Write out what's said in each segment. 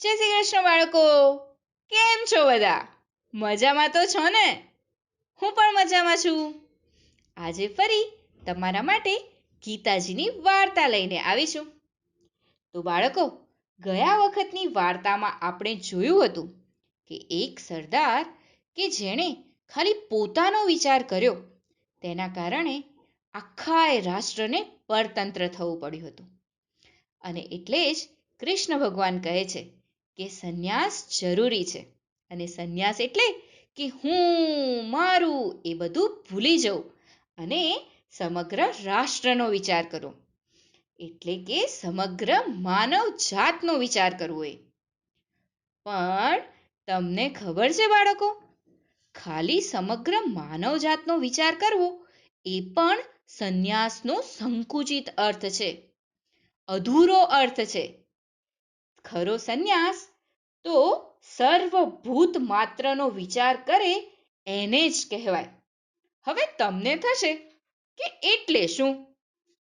જય શ્રી કૃષ્ણ બાળકો, કેમ છો બધા? મજામાં તો છો ને? હું પણ મજામાં છું. આજે ફરી તમારા માટે ગીતાજીની વાર્તા લઈને આવી છું. તો બાળકો, ગયા વખતની વાર્તામાં આપણે જોયું હતું કે એક સરદાર કે જેણે ખાલી પોતાનો વિચાર કર્યો, તેના કારણે આખા રાષ્ટ્રને પરતંત્ર થવું પડ્યું હતું. અને એટલે જ કૃષ્ણ ભગવાન કહે છે કે સંન્યાસ જરૂરી છે. અને સંન્યાસ એટલે કે હું મારું એ બધું ભૂલી જવું અને સમગ્ર રાષ્ટ્રનો વિચાર કરો. એટલે કે સમગ્ર માનવ જાતનો વિચાર કરવો. પણ તમને ખબર છે બાળકો, ખાલી સમગ્ર માનવ જાતનો વિચાર કરવો એ પણ સંન્યાસનો સંકુચિત અર્થ છે, અધૂરો અર્થ છે. ખરો સંન્યાસ તો સર્વભૂત માત્રનો વિચાર કરે એને જ કહેવાય. હવે તમને થશે કે એટલે શું?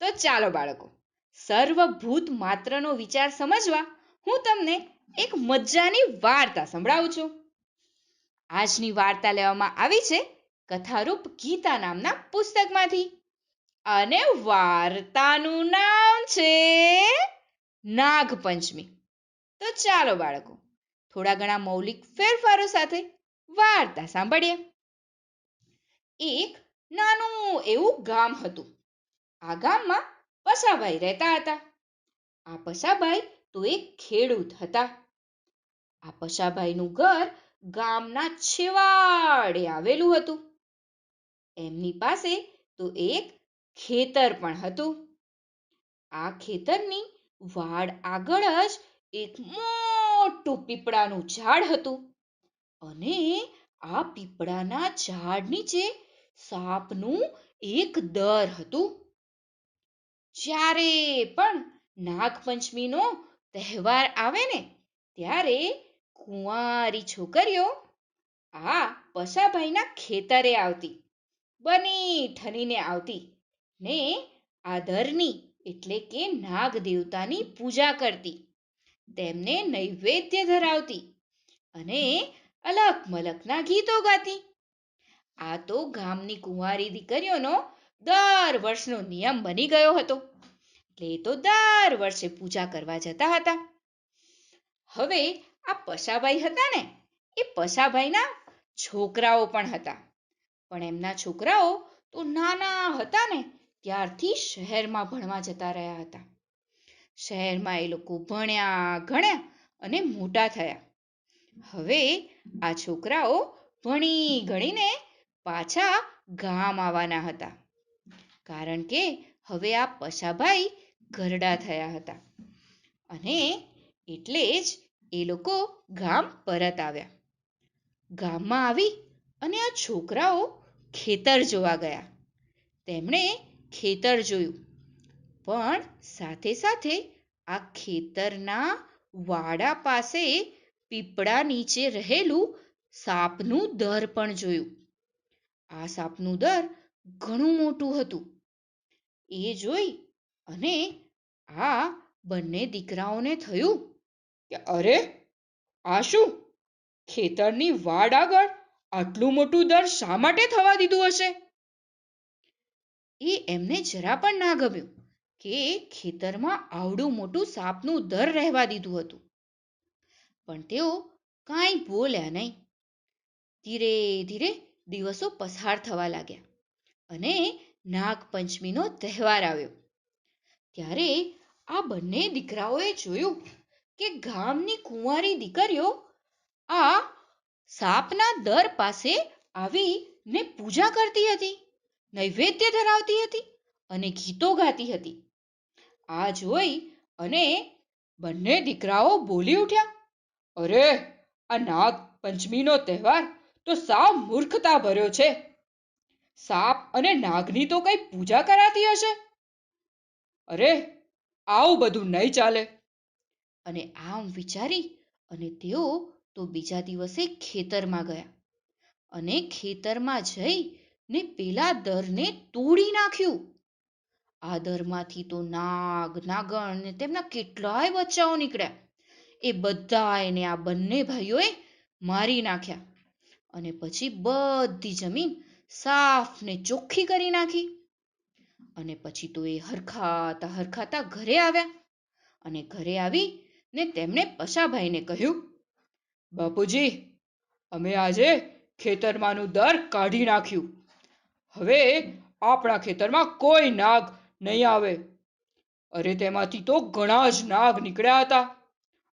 તો ચાલો બાળકો, સર્વભૂત માત્રનો વિચાર સમજવા હું તમને એક મજાની વાર્તા સંભળાવું છું. આજની વાર્તા લેવામાં આવી છે કથારૂપ ગીતા નામના પુસ્તકમાંથી. અને વાર્તાનું નામ છે નાગપંચમી. તો ચાલો બાળકો, થોડા ઘણા મૌલિક ફેરફારો સાથે વાર્તા સાંભળીએ. એક નાનું એવું ગામ હતું. આ ગામમાં પસાભાઈ રહેતા હતા. આ પસાભાઈ તો એક ખેડૂત હતા. આ પસાભાઈનું ઘર ગામના છેવાડે આવેલું હતું. એમની પાસે તો એક ખેતર પણ હતું. આ ખેતરની વાડ આગળ જ એક મોટું પીપળાનું ઝાડ હતું. અને આ પીપળાના ઝાડ નીચે સાપનું એક દર હતું. જ્યારે પણ નાગપંચમીનો તહેવાર આવે ને, ત્યારે કુંવારી છોકરીઓ આ પસાભાઈના ખેતરે આવતી, બની ઠનીને આવતી ને આ દરની એટલે કે નાગ દેવતાની પૂજા કરતી, તેમને નૈવેદ્ય ધરાવતી અને અલક મલકના ગીતો ગાતી. આ તો ગામની કુંવારી દીકરીઓનો દર વર્ષનો નિયમ બની ગયો હતો. એટલે એ તો દર વર્ષે પૂજા કરવા જતા હતા. હવે આ પસાભાઈ હતા ને, એ પસાભાઈના છોકરાઓ પણ હતા. પણ એમના છોકરાઓ તો નાના હતા ને ત્યારથી શહેરમાં ભણવા જતા રહ્યા હતા. શહેરમાં એ લોકો ભણ્યા ગણ્યા અને મોટા થયા. હવે આ છોકરાઓ ભણી ગણીને પાછા ગામ આવવાના હતા. કારણ કે હવે આ પસાભાઈ ઘરડા થયા હતા. અને એટલે જ એ લોકો ગામ પરત આવ્યા. ગામમાં આવી અને આ છોકરાઓ ખેતર જોવા ગયા. તેમણે ખેતર જોયું, પણ સાથે સાથે આ ખેતરના વાડા પાસે પીપળા નીચે રહેલું સાપનું દર પણ જોયું. આ સાપનું દર ઘણું મોટું હતું. એ જોઈ અને આ બંને દીકરાઓને થયું કે અરે, આ શું? ખેતરની વાડ આગળ આટલું મોટું દર શા માટે થવા દીધું હશે? એ એમને જરા પણ ના ગમ્યું કે ખેતરમાં આવડું મોટું સાપનું દર રહેવા દીધું હતું. પણ તેઓ કાંઈ બોલ્યા નહીં. ધીરે ધીરે દિવસો પસાર થવા લાગ્યા અને નાગપંચમીનો તહેવાર આવ્યો. ત્યારે આ બંને દીકરાઓએ જોયું કે ગામની કુંવારી દીકરીઓ આ સાપના દર પાસે આવીને પૂજા કરતી હતી, નૈવેદ્ય ધરાવતી હતી અને ગીતો ગાતી હતી. આ જોઈ અને બંને દીકરાઓ બોલી ઉઠ્યા, અરે, આ નાગપંચમીનો તહેવાર તો સાવ મૂર્ખતા ભર્યો છે. સાપ અને નાગની તો કઈ પૂજા કરાતી હશે. અરે, આવું બધું નહીં ચાલે. અને આમ વિચારી અને તેઓ તો બીજા દિવસે ખેતરમાં ગયા અને ખેતરમાં જઈને પેલા દરને તોડી નાખ્યું. આ દરમાંથી તો નાગ, નાગણ ને તેમના કેટલાય બચ્ચાઓ નીકળ્યા. એ બધાને આ બંને ભાઈઓએ મારી નાખ્યા અને પછી બધી જમીન સાફ ને ચોખ્ખી કરી નાખી. અને પછી તો એ હરખાતા હરખાતા ઘરે આવ્યા અને ઘરે આવીને તેમણે પશાભાઈને કહ્યું, બાપુજી, અમે આજે ખેતરમાંનું દર કાઢી નાખ્યું. હવે આપણા ખેતરમાં કોઈ નાગ નહીં આવે. અરે તેમાંથી તો ઘણા જ નાગ નીકળ્યા હતા.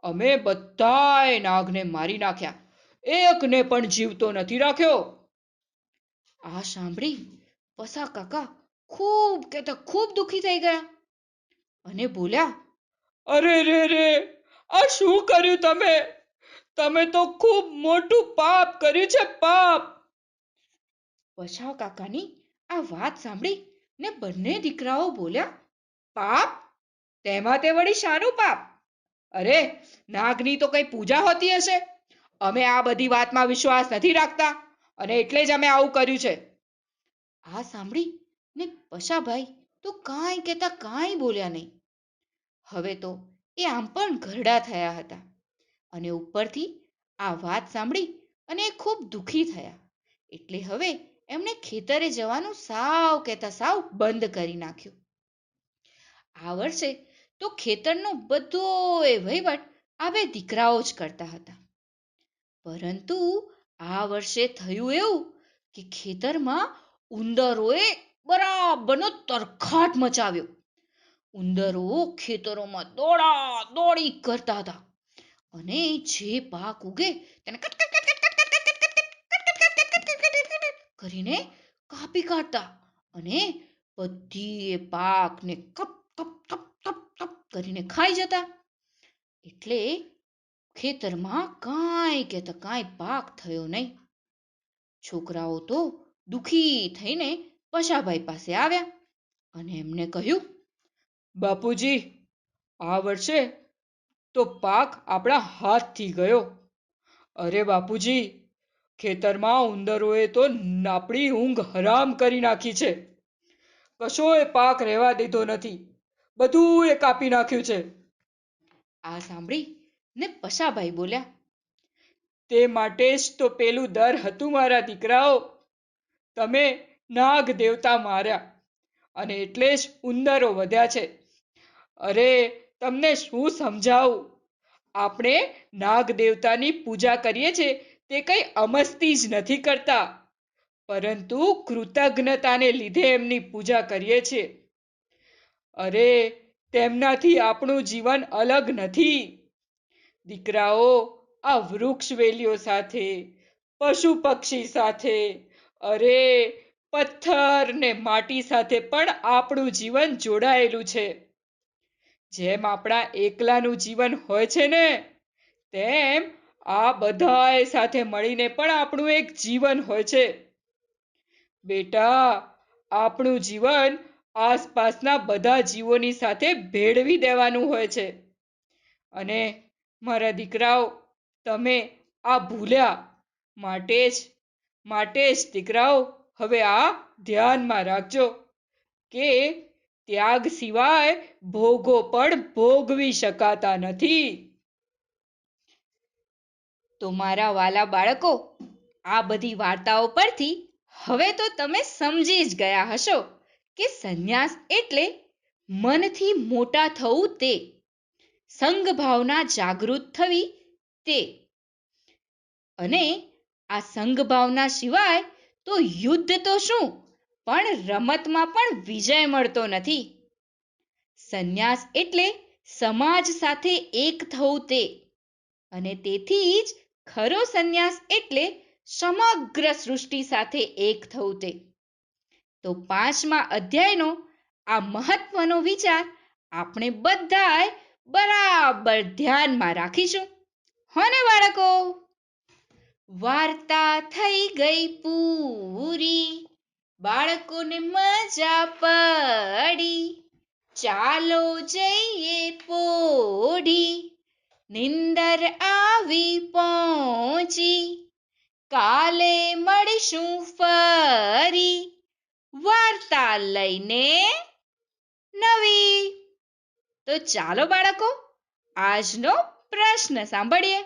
અમે બધાએ નાગને મારી નાખ્યા, એકને પણ જીવતો નથી રાખ્યો. આ સાંભળી પસા કાકા ખૂબ કહેતા ખૂબ દુઃખી થઈ ગયા અને બોલ્યા, અરે રે રે, આ શું કર્યું તમે? તમે તો ખૂબ મોટું પાપ કર્યું છે, પાપ. પછા કાકાની આ વાત સાંભળી ને બંને દીકરાઓ બોલ્યા, પાપ? તેમાં તે વળી શાનું પાપ? અરે, નાગની તો કઈ પૂજા હોતી હશે. અમે આ બધી વાતમાં વિશ્વાસ નથી રાખતા અને એટલે જ અમે આવું કર્યું છે. આ સાંભળી ને પશાભાઈ તો કાંઈ કહેતા કાંઈ બોલ્યા નહીં. હવે તો એ આમ પણ ઘરડા થયા હતા અને ઉપરથી આ વાત સાંભળી અને એ ખૂબ દુઃખી થયા. એટલે હવે એમણે ખેતરે જવાનું સાવ કહેતા સાવ બંધ કરી નાખ્યું. આ વર્ષે તો ખેતરનો બધો એ વહીવટ આ બે દીકરાઓ જ કરતા હતા. પરંતુ આ વર્ષે થયું એવું કે ખેતરમાં ઉંદરોએ બરાબરનો તરખાટ મચાવ્યો. ઉંદરો ખેતરોમાં દોડા દોડી કરતા હતા અને જે પાક ઉગે તેને કરીને કાપી કાઢતા અને બધી એ પાકને cup cup cup cup cup કરીને ખાઈ જતા. એટલે ખેતરમાં કાંઈ કહેતા કાંઈ પાક થયો નહીં. છોકરાઓ તો દુઃખી થઈને પશાભાઈ પાસે આવ્યા અને એમને કહ્યું, બાપુજી, આ વર્ષે તો પાક આપણા હાથથી ગયો. અરે બાપુજી, ખેતરમાં ઉંદરોએ તો આપણી ઊંઘ હરામ કરી નાખી છે. કશોય પાક રહેવા દીધો નથી, બધું એ કાપી નાખ્યું છે. આ સાંભળી ને પશાભાઈ બોલ્યા, તે માટે જ તો પેલું દર હતું મારા દીકરાઓ. તમે નાગ દેવતા માર્યા અને એટલે જ ઉંદરો વધ્યા છે. અરે, તમને શું સમજાવું? આપણે નાગ દેવતાની પૂજા કરીએ છીએ તે કંઈ અમસ્તી જ નથી કરતા, પરંતુ કૃતજ્ઞતાને લીધે એમની પૂજા કરીએ છીએ. અરે, તેમનાથી આપણું જીવન અલગ નથી. દીકરાઓ, આ વૃક્ષ વેલીઓ સાથે, પશુ પક્ષી સાથે, અરે, પથ્થર ને માટી સાથે પણ આપણું જીવન જોડાયેલું છે. જેમ આપણા એકલાનું જીવન હોય છે ને, તેમ આ બધાય સાથે મળીને પણ આપણું એક જીવન હોય છે. બેટા, આપણું જીવન આસપાસના બધા જીવોની સાથે ભેળવી દેવાનું હોય છે. અને મારા દીકરાઓ, તમે આ ભૂલ્યા. માટે જ દીકરાઓ, હવે આ ધ્યાનમાં રાખજો કે ત્યાગ સિવાય ભોગો પણ ભોગવી શકાતા નથી. તો મારા વાલા બાળકો, આ બધી વાર્તાઓ પરથી હવે તો તમે સમજી જ ગયા હશો કે સંન્યાસ એટલે મનથી મોટા થવું તે, સંઘભાવના જાગૃત થવી તે. અને આ સંઘભાવના સિવાય તો યુદ્ધ તો શું, પણ રમતમાં પણ વિજય મળતો નથી. સંન્યાસ એટલે સમાજ સાથે એક થવું તે, અને તેથી જ ખરો સંન્યાસ એટલે સમગ્ર સૃષ્ટિ સાથે એક થવું તે. તો 5મા અધ્યાયનો આ મહત્વનો વિચાર આપણે બધાએ બરાબર ધ્યાનમાં રાખીશું. હો ને બાળકો? વાર્તા થઈ ગઈ પૂરી, બાળકોને મજા પડી. ચાલો જઈએ પોઢી, નિંદર આવી પહોંચી. કાલે મળીશું ફરી, વાર્તા લઈને નવી. તો ચાલો બાળકો, આજનો પ્રશ્ન સાંભળીએ.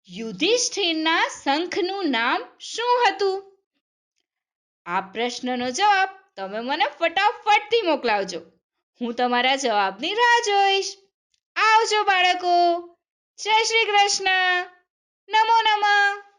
યુધિષ્ઠિરના શંખનું નામ શું હતું? આ પ્રશ્નનો જવાબ તમે મને ફટાફટથી મોકલાવજો. હું તમારા જવાબની રાહ જોઈશ. આવજો બાળકો. જય શ્રી કૃષ્ણ. નમો નમઃ.